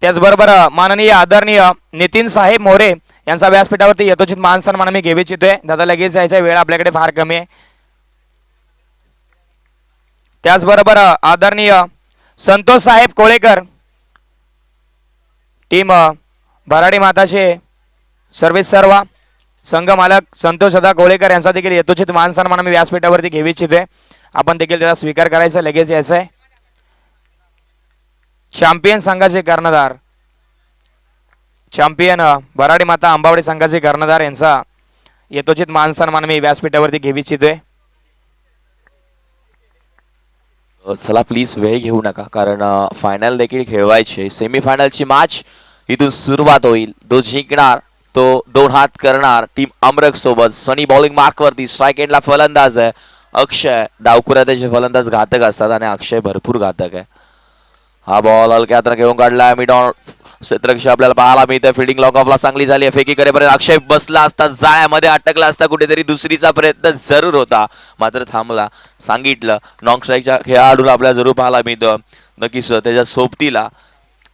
त्याचबरोबर माननीय आदरणीय नितीन साहेब मोरे यांचा व्यासपीठावरती यथोचित मान सन्मान मी घेऊ इच्छितोय. दादा लगेच यायचा वेळ आपल्याकडे फार कमी आहे. त्याचबरोबर आदरणीय संतोष साहेब कोळेकर टीम भराडी माताचे सर्व्हिस सर्व संघ मालक संतोष सदा कोळेकर यांचा देखील यथोचित मान सन्मान मी व्यासपीठावरती घेऊ इच्छितोय. आपण देखील त्याचा स्वीकार करायचा. लगेच यायचं आहे. चॅम्पियन संघाचे कर्णधार चॅम्पियन भराडी माता अंबावडे संघाचे कर्णधार यांचा यथोचित मान सन्मान मी व्यासपीठावरती घेऊ इच्छितोय. चला प्लीज वेळ घेऊ नका कारण फायनल देखील खेळवायचे. सेमीफायनलची मॅच इथून सुरुवात होईल. तो जिंकणार तो 2 हात करणार टीम अमरक सोबत. सनी बॉलिंग मार्क वरती. स्ट्राइक एंडला फलंदाज आहे अक्षय. डावखुऱ्या त्याचे फलंदाज घातक असतात आणि अक्षय भरपूर घातक आहे. हा बॉल हलक्यात घेऊन काढलाय मिड ऑन क्षेत्ररक्षक आपल्याला पाहायला मिळतं. फिल्डिंग लॉक ऑफला चांगली झाली आहे. फेकी करेपर्यंत अक्षय बसला असता जाळ्यामध्ये अटकला असता कुठेतरी. दुसरीचा प्रयत्न जरूर होता मात्र थांबला. सांगितलं नॉन स्ट्राईकच्या खेळाडूला आपल्याला जरूर पाहायला मिळतं. नक्कीच त्याच्या सोबतीला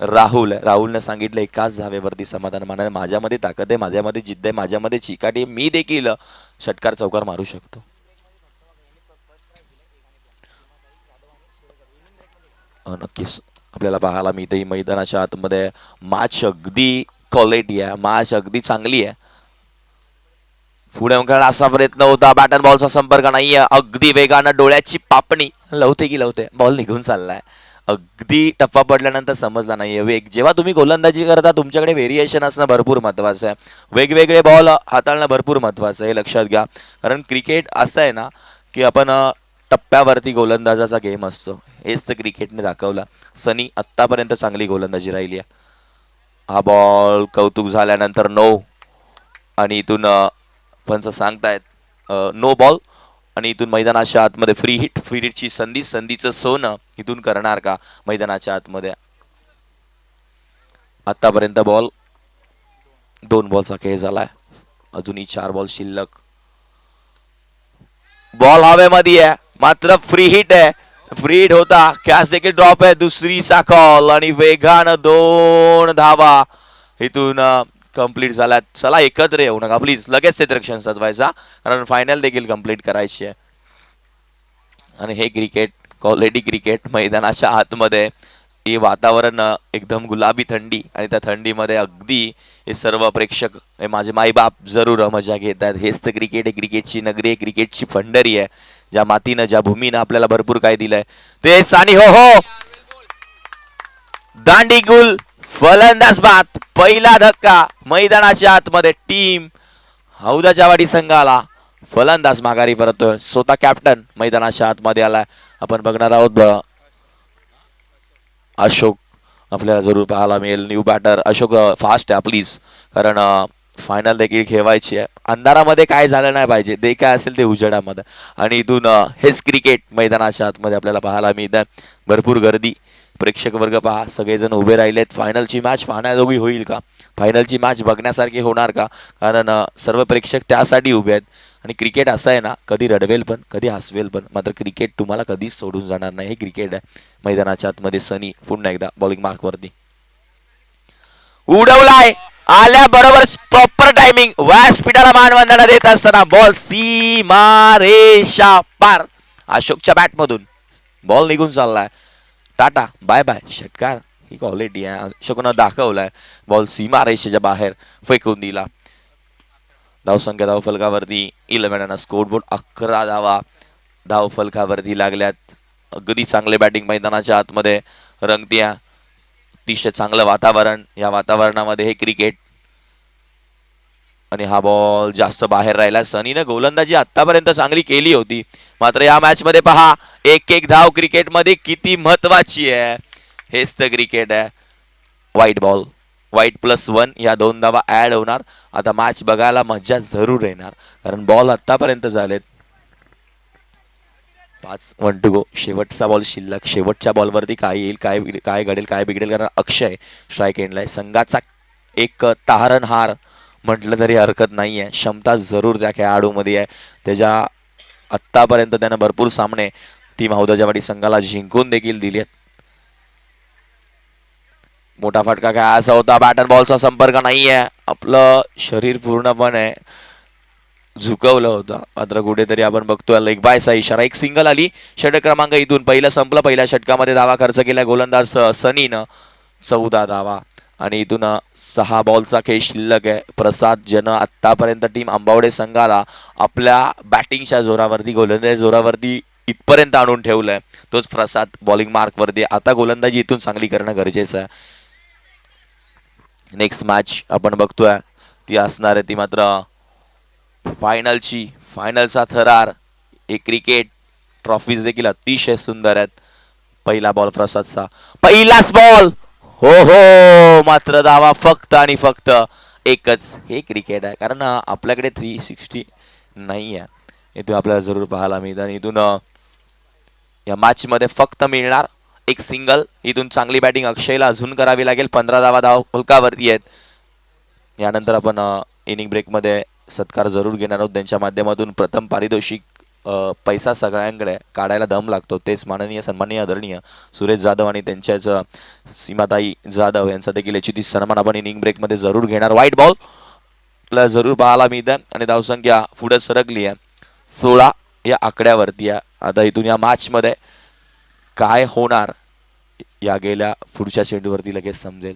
राहुलने सांगितलं एकाच धावेवरती समाधान माना. माझ्यामध्ये ताकद आहे, माझ्यामध्ये जिद्द आहे, माझ्यामध्ये चिकाटी आहे, मी देखील षटकार चौकार मारू शकतो. नक्कीच आपल्याला पाहायला मिळते मैदानाच्या आतमध्ये मॅच अगदी क्वालिटी आहे. मॅच अगदी चांगली आहे. पुढे खेळ असा प्रयत्न होता. बॅटन बॉलचा संपर्क नाहीये. अगदी वेगानं डोळ्याची पापणी लवते बॉल निघून चाललाय. अगदी टप्पा पडल्यानंतर समजला नाहीये वेग. जेव्हा तुम्ही गोलंदाजी करता तुमच्याकडे व्हेरिएशन असणं भरपूर महत्वाचं आहे. वेगवेगळे बॉल हाताळणं भरपूर महत्वाचं आहे. लक्षात घ्या कारण क्रिकेट असं आहे ना की आपण टप्प्यावरती गोलंदाजाचा गेम असतो. हेच तर क्रिकेटने दाखवलं. सनी आत्तापर्यंत चांगली गोलंदाजी राहिली आहे. हा बॉल कौतुक झाल्यानंतर नो आणि इथून पंच सांगतायत नो बॉल आणि इथून मैदानाच्या आतमध्ये फ्री हिटची संधीचं सोनं इथून करणार का मैदानाच्या आतमध्ये. आतापर्यंत बॉल 2 बॉलचा खेळ झालाय. अजूनही 4 बॉल शिल्लक. बॉल हवेमध्ये आहे मात्र फ्री हिट आहे. फ्री हिट होता. कॅच देखील ड्रॉप आहे. दुसरीचा कॉल आणि वेगानं 2 धावा इथून कंप्लीट झाल्यात. चला एकत्र येऊ नका प्लीज. लगेच क्षेत्ररक्षण सजवायचा कारण फायनल देखील कंप्लीट करायची आहे. आणि हे क्रिकेट क्वालिटी क्रिकेट मैदानाच्या आतमध्ये हे वातावरण एकदम गुलाबी थंडी आणि त्या थंडीमध्ये अगदी हे सर्व प्रेक्षक हे माझे माईबाप जरूर मजा घेत आहेत. हेच तर क्रिकेट आहे. क्रिकेटची नगरी आहे. क्रिकेटची पंढरी आहे. ज्या मातीनं ज्या भूमीनं आपल्याला भरपूर काय दिलंय ते सानी हो दांडी गुल फलंदाज बाद. पहिला धक्का मैदानाच्या आतमध्ये. टीम हौदाच्यावाडी संघाला फलंदाज माघारी परतोय. स्वतः कॅप्टन मैदानाच्या आतमध्ये आलाय. आपण बघणार आहोत अशोक आपल्याला जरूर पाहायला मिळेल. न्यू बॅटर अशोक फास्ट आहे प्लीज कारण फायनल देखील खेळवायची आहे. अंधारामध्ये काय झालं नाही पाहिजे. ते काय असेल ते उजेडामध्ये. आणि इथून हेच क्रिकेट मैदानाच्या आतमध्ये आपल्याला पाहायला मिळतं. भरपूर गर्दी. प्रेक्षक वर्ग पहा सगळेजण उभे राहिलेत. फायनलची मॅच पाहण्याजोगी होईल का. फायनलची मॅच बघण्यासारखी होणार का कारण सर्व प्रेक्षक त्यासाठी उभे आहेत. आणि क्रिकेट असं आहे ना कधी रडवेल पण कधी हसवेल पण मात्र क्रिकेट तुम्हाला कधीच सोडून जाणार नाही. हे क्रिकेट आहे. मैदानाच्या आतमध्ये सनी पुन्हा एकदा बॉलिंग मार्क वरती उडवलाय. आल्या बरोबर प्रॉपर टायमिंग. व्यासपीठाला मानवंदना देत असताना बॉल सीमारेषा पार. अशोकच्या बॅट मधून बॉल निघून चाललाय. टाटा बाय बाय षटकार. ही क्वालिटी आहे. अशोकनं दाखवलाय. बॉल सीमारेषेच्या बाहेर फेकून दिला. धावसंख्या धावफलकावरती 11 स्कोरबोर्ड 11 धावा धावफलकावरती लागल्यात. अगदी चांगले बॅटिंग मैदानाच्या आतमध्ये रंगत्या. अतिशय चांगलं वातावरण. या वातावरणामध्ये हे क्रिकेट आणि हा बॉल जास्त बाहेर राहिला. सनीने गोलंदाजी आतापर्यंत चांगली केली होती मात्र या मॅच मध्ये पहा एक धाव क्रिकेटमध्ये किती महत्वाची आहे. हेच तर क्रिकेट आहे. व्हाईट बॉल व्हाईट +1 या 2 धावा ऍड होणार. आता मॅच बघायला मजा जरूर येणार कारण बॉल आतापर्यंत झालेत 5 1 टू गो. शेवटचा बॉल शिल्लक. शेवटच्या बॉलवरती काय येईल काय घडेल काय बिघडेल कारण अक्षय स्ट्राइक एंडला आहे. संघाचा एक तारणहार म्हटलं तरी हरकत नाहीये. क्षमता जरूर त्या खेळाडूमध्ये आहे. त्याच्या आत्तापर्यंत त्यानं भरपूर सामने टीम हौदाच्यावाडी संघाला जिंकून देखील दिले. मोठा फटका काय असा होता, बॅट अँड बॉलचा संपर्क नाहीये, आपलं शरीर पूर्णपणे झुकवलं होतं. मात्र कुठेतरी आपण बघतोय लेग बायचा इशारा, एक सिंगल आली. षटक क्रमांक इथून पहिलं संपलं. पहिल्या षटकामध्ये धावा खर्च केला गोलंदाज सनीनं, 14 धावा. आणि इथून 6 बॉलचा खेळ शिल्लक आहे. प्रसाद ज्यानं आतापर्यंत टीम आंबावडे संघाला आपल्या बॅटिंगच्या जोरावरती, गोलंदाजी जोरावरती इथपर्यंत आणून ठेवलंय, तोच प्रसाद बॉलिंग मार्कवरती. आता गोलंदाजी इथून चांगली करणं गरजेचं आहे. नेक्स्ट मॅच आपण बघतोय ती असणार आहे ती मात्र फायनलचा थरार. एक क्रिकेट ट्रॉफीज देखील अतिशय सुंदर आहेत. पहिला बॉल प्रसादचा, पहिलाच बॉल, हो हो, मात्र धावा फक्त आणि फक्त एकच. हे क्रिकेट आहे, कारण आपल्याकडे 360 नाही आहे. इथून आपल्याला जरूर पाहायला मिळतं. आणि इथून या मॅच मध्ये फक्त मिळणार एक सिंगल. इथून चांगली बॅटिंग अक्षयला अजून करावी लागेल. 15 धावा फलकावरती आहेत. यानंतर आपण इनिंग ब्रेकमध्ये सत्कार जरूर घेणार आहोत त्यांच्या माध्यमातून. प्रथम पारितोषिक पैसा सगळ्यांकडे काढायला दम लागतो, तेच माननीय सन्माननीय आदरणीय सुरेश जाधव आणि त्यांच्याच सीमाताई जाधव यांचा देखील याची सन्मान आपण इनिंग ब्रेकमध्ये जरूर घेणार. व्हाईट बॉल आपल्याला जरूर पाहायला मिळतं आणि धावसंख्या पुढे सरकली आहे 16 या आकड्यावरती आहे. आता इथून या मॅचमध्ये काय होणार या गेल्या पुढच्या चेंडूवरती लगेच समजेल.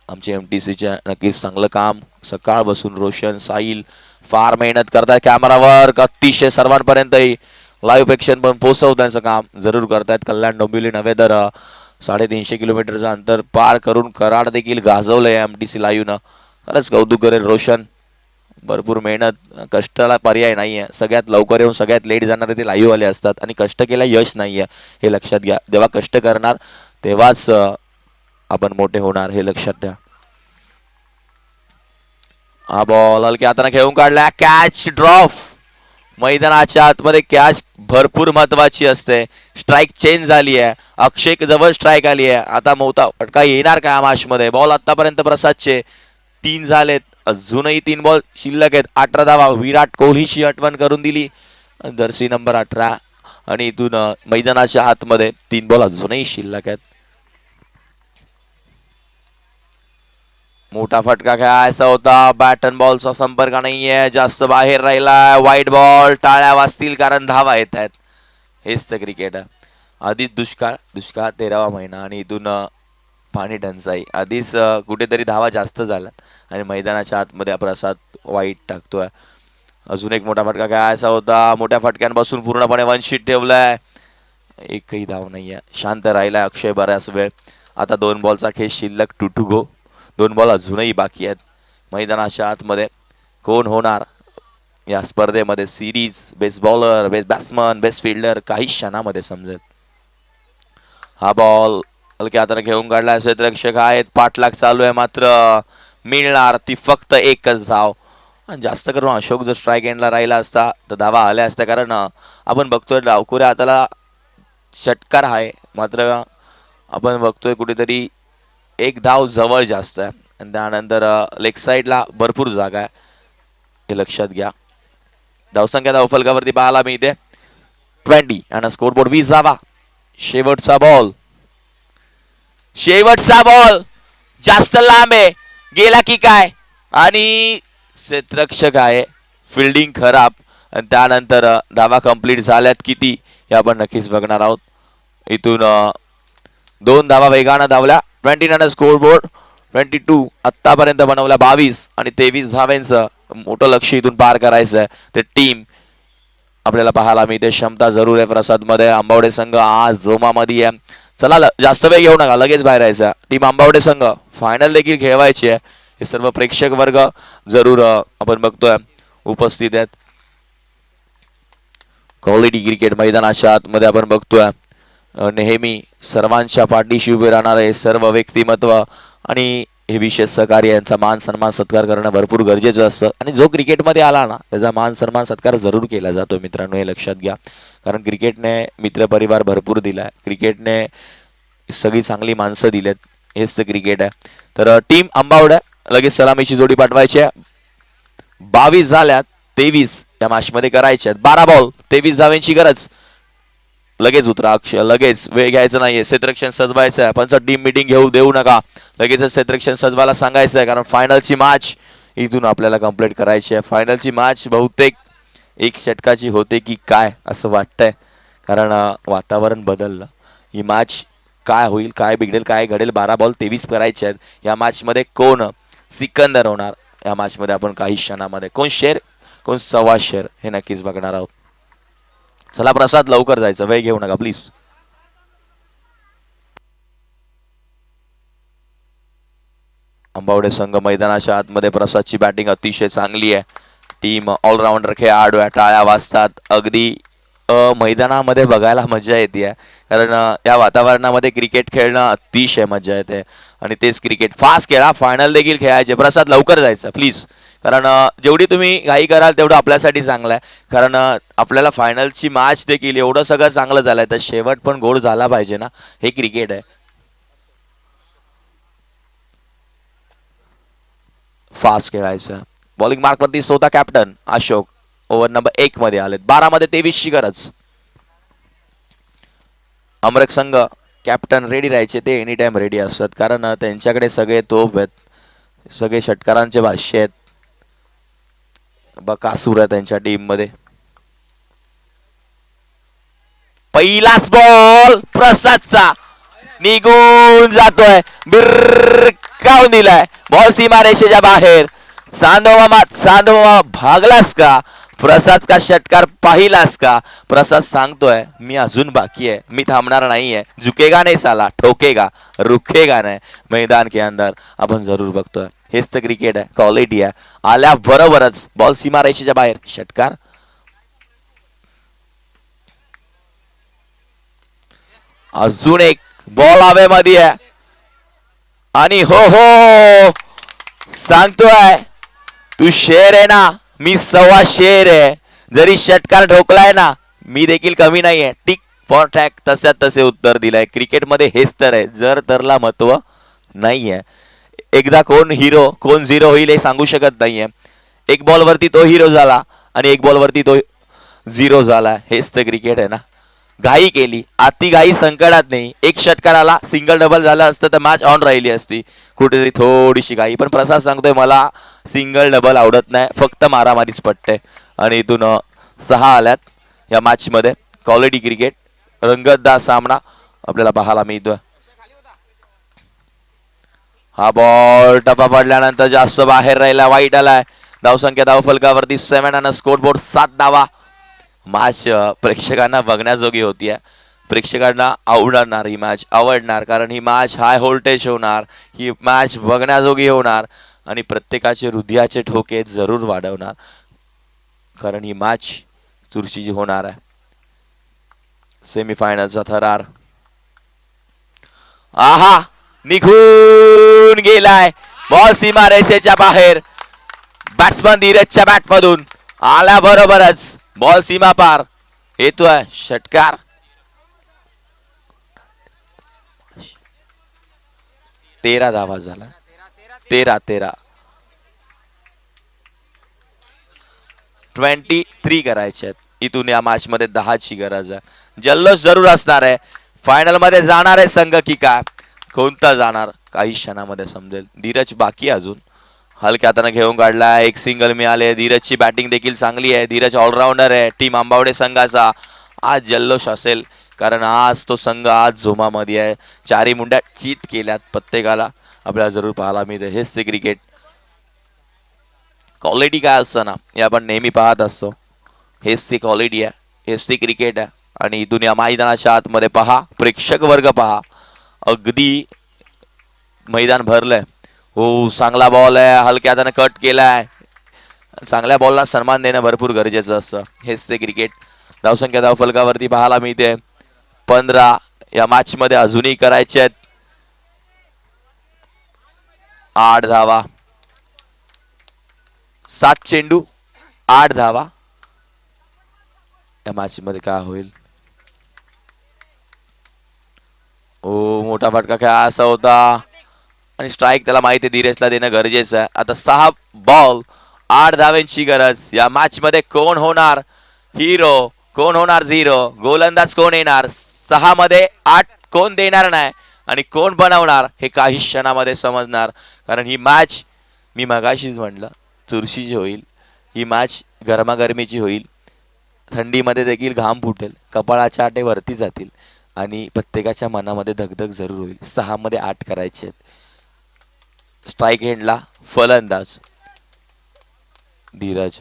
आमचे MTCच्या नक्कीच चांगलं काम सकाळ बसून रोशन साहिल फार मेहनत करतायत. कॅमेरावर अतिशय सर्वांपर्यंतही लाईव्ह प्रेक्षण पण पोहोचवण्याचं काम जरूर करतायत. कल्याण डोंबिवली नव्हे तर 350 किलोमीटरचं अंतर पार करून कराड देखील गाजवलंय MTC लाईव्हनं. खरंच कौतुक करेल रोशन. भरपूर मेहनत, कष्टाला पर्याय नाहीये. सगळ्यात लवकर येऊन सगळ्यात लेट जाणारे ते लाईव्ह वाले असतात आणि कष्ट केल्या यश नाहीये, हे लक्षात घ्या. जेव्हा कष्ट करणार तेव्हाच आपण मोठे होणार, हे लक्षात द्या. हा बॉल हलक्या हाताने खेळून काढला, कॅच ड्रॉप. मैदानाच्या आतमध्ये कॅच भरपूर महत्वाची असते. स्ट्राईक चेंज झाली आहे, अक्षय जवळ स्ट्राईक आली आहे. आता मोठा फटका येणार का या मॅच मध्ये? बॉल आतापर्यंत प्रसादचे 3 झालेत, अजूनही 3 बॉल शिल्लक आहेत. 18 धावा विराट कोहलीची आठवण करून दिली, जर्सी नंबर 18. आणि इथून मैदानाच्या आतमध्ये 3 बॉल अजूनही शिल्लक आहेत. मोठा फटका खेळायचा होता, बॅट अँड बॉलचा संपर्क नाहीये, जास्त बाहेर राहिला. व्हाईट बॉल, टाळ्या वाजतील कारण धावा येत आहेत. हेच तर क्रिकेट आहे. आधीच दुष्काळ 13वा महिना आणि इथून पाणी टंचाई, आधीच कुठेतरी धावा जास्त झाल्यात आणि मैदानाच्या आतमध्ये प्रसाद वाईट टाकतोय. अजून एक मोठा फटका खेळायचा होता, मोठ्या फटक्यांपासून पूर्णपणे वंचित ठेवलाय. एकही धाव नाहीये, शांत राहिलाय अक्षय बऱ्याच वेळ. आता 2 बॉलचा खेळ शिल्लक, 2 to go. 2 बॉल अजूनही बाकी आहेत. मैदानाच्या आतमध्ये कोण होणार या स्पर्धेमध्ये series? Best bowler, best batsman, best fielder काही क्षणामध्ये समजेल. हा बॉल हलक्या हाताने घेऊन काढला, क्षेत्ररक्षक आहेत, पाठलाग चालू आहे, मात्र मिळणार ती फक्त एकच धाव. जास्त करून अशोक जर स्ट्राईक एंडला राहिला असता तर धावा आल्या असत्या, कारण आपण बघतोय डावखुऱ्या हाताला षटकार आहे, मात्र आपण बघतोय कुठेतरी एक धाव जवळ जास्त आहे आणि त्यानंतर लेग साईडला भरपूर जागा आहे, हे लक्षात घ्या. धावसंख्या धावफलकावरती पाहायला मिळते 20 आणि स्कोरबोर्ड 20 धावा. शेवटचा बॉल जास्त लांब आहे, गेला की काय? आणि क्षेत्ररक्षक आहे, फिल्डिंग खराब आणि त्यानंतर धावा कंप्लीट झाल्यात किती हे आपण नक्कीच बघणार आहोत. इथून 2 धावा वेगानं धावल्या. 20 आणि स्कोरबोर्ड 22. आत्तापर्यंत बनवल्या 22 आणि 23 धाव्यांचं मोठं लक्ष इथून पार करायचं आहे. ते टीम आपल्याला पाहायला मिळते, क्षमता जरूर आहे प्रसाद मध्ये. आंबावडे संघ आज जोमामध्ये आहे. चला जास्त वेळ घेऊ नका, लगेच बाहेर यायचा. टीम आंबावडे संघ फायनल देखील खेळवायची आहे. हे सर्व प्रेक्षक वर्ग जरूर आपण बघतोय उपस्थित आहेत. क्वालिटी क्रिकेट मैदानाच्या आतमध्ये आपण बघतोय. नेहमी सर्वांच्या पाठीशी उभे राहणारे सर्व व्यक्तिमत्व आणि हे विशेष सहकार्य यांचा मान सन्मान सत्कार करणं भरपूर गरजेचं असतं आणि जो क्रिकेटमध्ये आला ना त्याचा मान सन्मान सत्कार जरूर केला जातो मित्रांनो, हे लक्षात घ्या. कारण क्रिकेटने मित्रपरिवार भरपूर दिला आहे, क्रिकेटने सगळी चांगली माणसं दिलेत, हेच तर क्रिकेट आहे. तर टीम आंबावडे लगेच सलामीची जोडी पाठवायची आहे. 22 झाल्यात, 23 या मॅचमध्ये करायच्यात. 12 बॉल 23 धावांची गरज. लगेच उतरा अक्षय, लगेच वेळ घ्यायचा नाहीये. क्षेत्ररक्षण सजवायचं आहे, पण टीम मीटिंग देऊ नका. लगेचच क्षेत्ररक्षण सजवायला सांगायचं आहे, कारण फायनलची मॅच इथून आपल्याला कंप्लीट करायची आहे. फायनलची मॅच बहुतेक एक षटकाची होते की काय असं वाटतंय, कारण वातावरण बदललं. ही मॅच काय होईल, काय बिघडेल, काय घडेल. 12 बॉल 23 करायचे आहेत. या मॅचमध्ये कोण सिकंदर होणार, या मॅचमध्ये आपण काही क्षणामध्ये कोण शेर कोण सव्वा शेर हे नक्कीच बघणार आहोत. चला प्रसाद, लवकर जायचं, वेळ घेऊ नका प्लीज. अंबावडे संघ मैदानाच्या आतमध्ये. प्रसादची बॅटिंग अतिशय चांगली आहे. टीम ऑलराऊंडर खेळाडू आहे. टाळ्या वाजतात. अगदी मैदानामध्ये बघायला मजा येते, कारण या वातावरणामध्ये क्रिकेट खेळणं अतिशय मजा येते. आणि तेच क्रिकेट फास्ट खेळा, फायनल देखील खेळायचे. प्रसाद लवकर जायचं प्लीज, कारण जेवढी तुम्ही घाई कराल तेवढं आपल्यासाठी चांगलं आहे. कारण आपल्याला फायनलची मॅच देखील एवढं सगळं चांगलं झालंय, तर शेवट पण गोड झाला पाहिजे ना. हे क्रिकेट आहे. फास्ट खेळायचं. बॉलिंग मार्क वरती स्वतः कॅप्टन अशोक ओव्हर नंबर 1 मध्ये आलेत. 12 मध्ये 23 ची गरज. अमरक संघ कॅप्टन रेडी राहायचे, ते एनी टाइम रेडी असतात, कारण त्यांच्याकडे सगळे तोफ आहेत, सगळे षटकारांचे भाष्य आहेत. बकासूर आहे त्यांच्या टीम मध्ये. पहिलाच बॉल प्रसादचा निघून जातोय, बिरकावून दिलाय. बॉल सीमा रेषेच्या बाहेर. चांदोमा भागलास का? प्रसाद का षटकार पाहिलास का? प्रसाद सांगतोय मी अजून बाकी आहे, मी थांबणार नाहीये. झुकेगा नाही साला, ठोकेगा, रुखेगा नाही. मैदान के अंदर आपण जरूर बघतोय. हेच तर क्रिकेट आहे, क्वालिटी आहे. आल्या बरोबरच बॉल सीमा रेषेच्या बाहेर, षटकार. अजून एक बॉल हवेमध्ये आहे, आणि हो हो सांगतोय तू शेर आहे ना, मी सव्वा शेर आहे. जरी षटकार ठोकलाय ना, मी देखील कमी नाहीये. टिक फॉर ट्रॅक, तसे तसे उत्तर दिलंय. क्रिकेटमध्ये हेच तर आहे, जर तरला महत्व नाहीये. एकदा कोण हिरो कोण झिरो होईल हे सांगू शकत नाहीये. एक बॉल वरती तो हिरो झाला आणि एक बॉल वरती तो झिरो झाला. हेच तर क्रिकेट आहे ना. घाई केली, अति घाई संकटात नाही. एक षटकार आला, सिंगल डबल झालं असतं तर मॅच ऑन राहिली असती. कुठेतरी थोडीशी घाई. पण प्रसाद सांगतोय मला सिंगल डबल आवडत नाही, फक्त मारामारीच पटते. आणि इथून 6 आल्यात या मॅच मध्ये. क्वालिटी क्रिकेट, रंगतदार सामना आपल्याला पाहायला मिळतोय. हा बॉल टप्पा पडल्यानंतर जास्त बाहेर राहिला, वाईट आलाय. धावसंख्या धावफलकावरती 7 आणि स्कोरबोर्ड 7 धावा. मॅच प्रेक्षकांना बघण्याजोगी होती. प्रेक्षकांना आवडणार ही मॅच, आवडणार, कारण ही मॅच हाय व्होल्टेज होणार. ही मॅच बघण्याजोगी होणार आणि प्रत्येकाचे हृदयाचे ठोके जरूर वाढवणार, कारण ही मॅच चुरशीची होणार आहे. सेमीफायनलचा थरार. आहा, निघून गेलाय. बॉल सीमा रेषेच्या बाहेर. बॅट्समन धीरजच्या बॅट मधून आल्याबरोबरच बॉल सीमा पार. येतोय षटकार. तेरा धावा झाला. 13 23 करायचे आहेत. इथून या मॅच मध्ये 10 ची गरज आहे. जल्लोष जरूर असणार आहे. फायनल मध्ये जाणार आहे संघ की काय, कोणता जाणार काही क्षणामध्ये समजेल. धीरज बाकी अजून, हलक्या हाताने घेऊन काढला. एक सिंगल मिळाले. धीरजची बॅटिंग देखील चांगली आहे. धीरज ऑलराऊंडर आहे. टीम आंबावडे संघाचा आज जल्लोष असेल, कारण आज तो संघ आज झोमामध्ये आहे. 4 मुंड्या चीत केल्यात प्रत्येकाला, आपल्याला जरूर पाहायला मिळते. हेच ते क्रिकेट. क्वालिटी काय असतं ना, हे आपण नेहमी पाहत असतो. हेच ती क्वालिटी आहे, हेच ती क्रिकेट आहे. आणि इथून या मैदानाच्या आतमध्ये पहा, प्रेक्षक वर्ग पहा, अगदी मैदान भरलंय. हो, चांगला बॉल आहे, हलक्या हाताने कट केलाय. चांगल्या बॉलला सन्मान देणं भरपूर गरजेचं असतं. हेच ते क्रिकेट. धावसंख्या धावफलकावरती पाहायला मिळते 15. या मॅच मध्ये अजूनही करायचे आहेत 8 धावा. 7 चेंडू 8 धावा. या मॅच मध्ये काय होईल? ओ, मोठा फटका खेळा असा होता आणि स्ट्राईक त्याला माहिती आहे, धीरजला देणं गरजेचं आहे. आता 6 बॉल 8 धाव्यांची गरज. या मॅच मध्ये कोण होणार हिरो कोण होणार 0? गोलंदाज कोण येणार? 6 मध्ये 8 कोण देणार नाही आणि कोण बनवणार हे काही क्षणामध्ये समजणार. कारण ही मॅच मी मगाशीच म्हटलं चुरशीची होईल. ही मॅच गरमागरमीची होईल. थंडीमध्ये देखील घाम फुटेल, कपाळाच्या आटे वरती जातील आणि प्रत्येकाच्या मनामध्ये धगधग जरूर होईल. 6 मध्ये 8 करायचे आहेत. स्ट्राईक एंडला फलंदाज धीरज.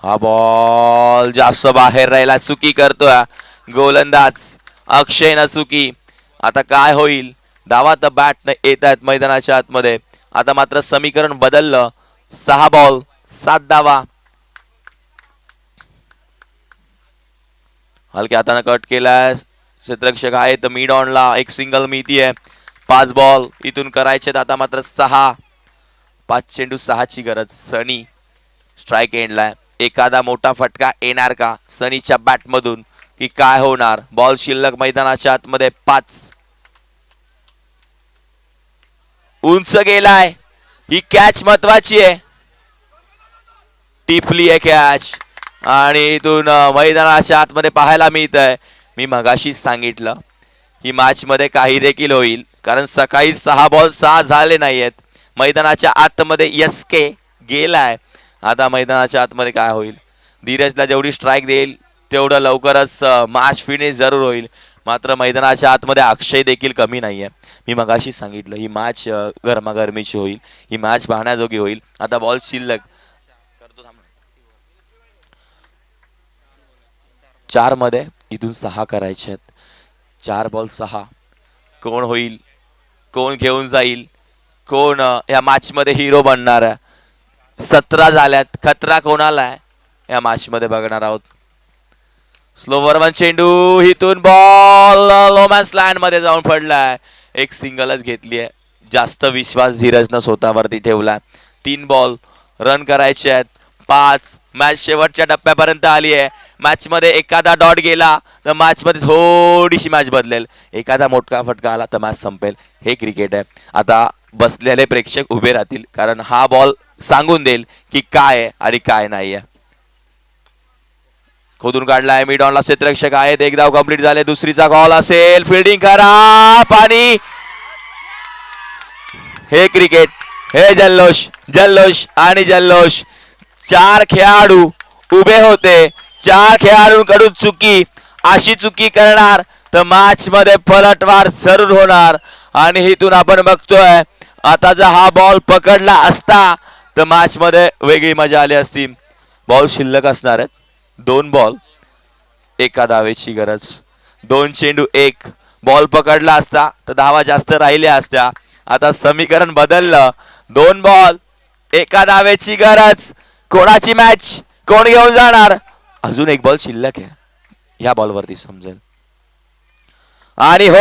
हा बॉल जास्त बाहेर राहिला, चुकी करतोय गोलंदाज अक्षय न चुकी. आता काय होईल? धावा तर बॅट न येत आहेत मैदानाच्या आतमध्ये. आता मात्र समीकरण बदललं. 6 बॉल 7 धावा. हलक्या हाताने कट केलाय क्षेत्ररक्षक आहे तर मिड ऑनला एक सिंगल मिळती आहे. 5 बॉल इथून करायचे. आता मात्र 6. 5 चेंडू 6 ची गरज. सनी स्ट्राईक एंडला. एखादा मोठा फटका येणार का सनीच्या बॅट मधून की काय होणार? बॉल शिल्लक मैदानाच्या आतमध्ये 5. उंच गेलाय. ही कॅच महत्वाची आहे. टिपली आहे कॅच आणि इथून मैदानाच्या आतमध्ये पाहायला मिळत आहे. मी मगाशीच सांगितलं ही मॅच मध्ये काही देखील होईल कारण सकाळी 6 बॉल 6 झाले नाहीयेत. मैदानाच्या आतमध्ये एसके गेलाय. आता मैदानाच्या आतमध्ये काय होईल? धीरजला जेवढी स्ट्राईक देईल तेवढं लवकरच मॅच फिनिश जरूर होईल. मात्र मैदानाच्या आतमध्ये अक्षय देखील कमी नाहीये. मी मगाशीच सांगितलं ही मॅच गरमागरमीची होईल. ही मॅच पाहण्याजोगी होईल. आता बॉल शिल्लक 4 मध्ये इथून 6 करायचे आहेत. 4 बॉल 6. कोण होईल? कोण घेऊन जाईल? कोण या मॅच मध्ये हिरो बनणार आहे? 17 झाल्यात. खतरा कोणाला आहे या मॅच मध्ये बघणार आहोत. स्लोवर वन चेंडू इथून बॉल लोमॅन्स लँड मध्ये जाऊन पडलाय. एक सिंगलच घेतली आहे. जास्त विश्वास धीरजनं स्वतःवरती ठेवलाय. 3 बॉल रन करायचे आहेत. 5. मॅच शेवटच्या टप्प्यापर्यंत आली आहे. मॅच मध्ये एखादा डॉट गेला तर मॅच मध्ये थोडीशी मॅच बदलेल. एखादा मोठा फटका आला तर मॅच संपेल. हे क्रिकेट आहे. आता बसलेले प्रेक्षक उभे राहतील कारण हा बॉल सांगून देईल की काय आहे आणि काय नाही आहे. खोदून काढलाय. मिड ऑनला क्षेत्ररक्षक आहेत. एक धाव कंप्लीट झाले. दुसरीचा कॉल असेल. फिल्डिंग करा. पाणी. हे क्रिकेट. हे जल्लोष जल्लोष आणि जल्लोष. 4 खेळाडू उभे होते. 4 खेळाडूंकडून चुकी. अशी चुकी करणार तर मॅच मध्ये पलटवार जरूर होणार. आणि इथून आपण बघतोय आता जर हा बॉल पकडला असता तर मॅच मध्ये वेगळी मजा आली असती. बॉल शिल्लक असणार आहेत. 2 बॉल 1 धावेची गरज. 2 चेंडू 1. बॉल पकडला असता तर धावा जास्त राहिल्या असत्या. आता समीकरण बदललं. 2 बॉल 1 धावेची गरज. कोणाची मॅच? कोण घेऊन जाणार? अजून 1 बॉल शिल्लक आहे. या बॉलवरती समजेल. आणि हो